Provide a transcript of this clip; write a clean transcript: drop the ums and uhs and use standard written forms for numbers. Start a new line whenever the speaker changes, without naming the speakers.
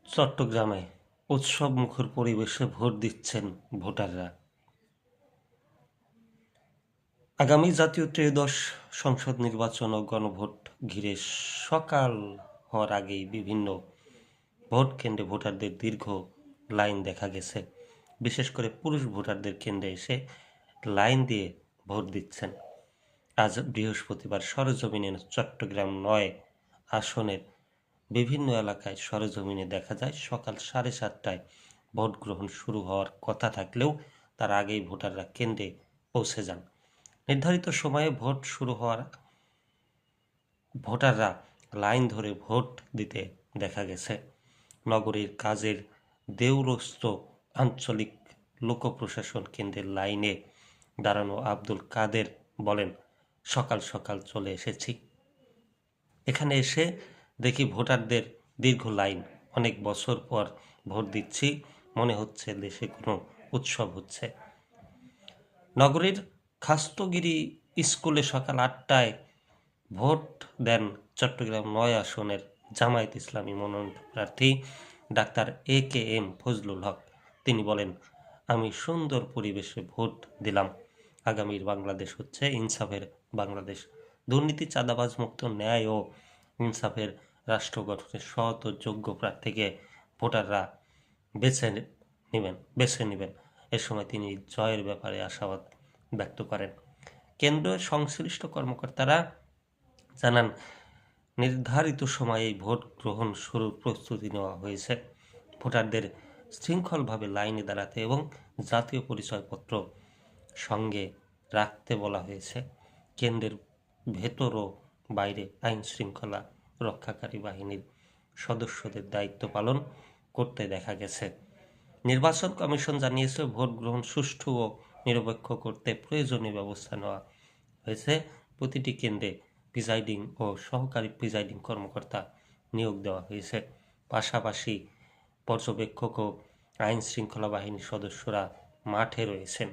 চট্টগ্রামে উৎসবমুখর পরিবেশে ভোট দিচ্ছেন ভোটাররা। আগামী জাতীয় ত্রয়োদশ সংসদ নির্বাচন ও গণভোট ঘিরে সকাল হওয়ার আগেই বিভিন্ন ভোট কেন্দ্রে ভোটারদের দীর্ঘ লাইন দেখা গেছে। বিশেষ করে পুরুষ ভোটারদের কেন্দ্রে এসে লাইন দিয়ে ভোট দিচ্ছেন। আজ বৃহস্পতিবার সরেজমিনে চট্টগ্রাম ৯ আসনের বিভিন্ন এলাকায় সরেজমিনে দেখা যায় সকাল 7:30টায় ভোট গ্রহণ শুরু হওয়ার কথা থাকলেও তার আগেই ভোটাররা কেন্দ্রে পৌঁছে যান। নির্ধারিত সময়ে ভোট শুরু হওয়ার ভোটাররা লাইন ধরে ভোট দিতে দেখা গেছে। নগরীর কাজের দেউরস্ত আঞ্চলিক লোক প্রশাসন কেন্দ্রের লাইনে দাঁড়ানো আব্দুল কাদের বলেন, সকাল সকাল চলে এসেছি, এখানে এসে দেখি ভোটারদের দীর্ঘ লাইন। অনেক বছর পর ভোট দিচ্ছি, মনে হচ্ছে দেশে কোনো উৎসব হচ্ছে। নগরীর খাস্তগিরি স্কুলে সকাল 8টায় ভোট দেন চট্টগ্রাম ৯ আসনের জামায়াত ইসলামী মনোনীত প্রার্থী ডাক্তার AKM ফজলুল হক। তিনি বলেন, আমি সুন্দর পরিবেশে ভোট দিলাম। আগামীর বাংলাদেশ হচ্ছে ইনসাফের বাংলাদেশ। দুর্নীতি, চাঁদাবাজ মুক্ত, ন্যায় ও ইনসাফের রাষ্ট্র গঠনের সৎ ও যোগ্য প্রার্থীকে ভোটাররা বেছে নেবেন। এ সময় তিনি জয়ের ব্যাপারে আশাবাদ ব্যক্ত করেন। কেন্দ্রের সংশ্লিষ্ট কর্মকর্তারা জানান, নির্ধারিত সময়ে ভোট গ্রহণ শুরুর প্রস্তুতি নেওয়া হয়েছে। ভোটারদের শৃঙ্খলভাবে লাইনে দাঁড়াতে এবং জাতীয় পরিচয়পত্র সঙ্গে রাখতে বলা হয়েছে। কেন্দ্রের ভেতর ও বাইরে আইন শৃঙ্খলা রক্ষাকারী বাহিনীর সদস্যদের দায়িত্ব পালন করতে দেখা গেছে। নির্বাচন কমিশন জানিয়েছে, ভোট গ্রহণ সুষ্ঠু ও নিরপেক্ষ করতে প্রয়োজনীয় ব্যবস্থা নেওয়া হয়েছে। প্রতিটি কেন্দ্রে প্রিজাইডিং ও সহকারী প্রিজাইডিং কর্মকর্তা নিয়োগ দেওয়া হয়েছে। পাশাপাশি পর্যবেক্ষক ও আইন শৃঙ্খলা বাহিনীর সদস্যরা মাঠে রয়েছেন।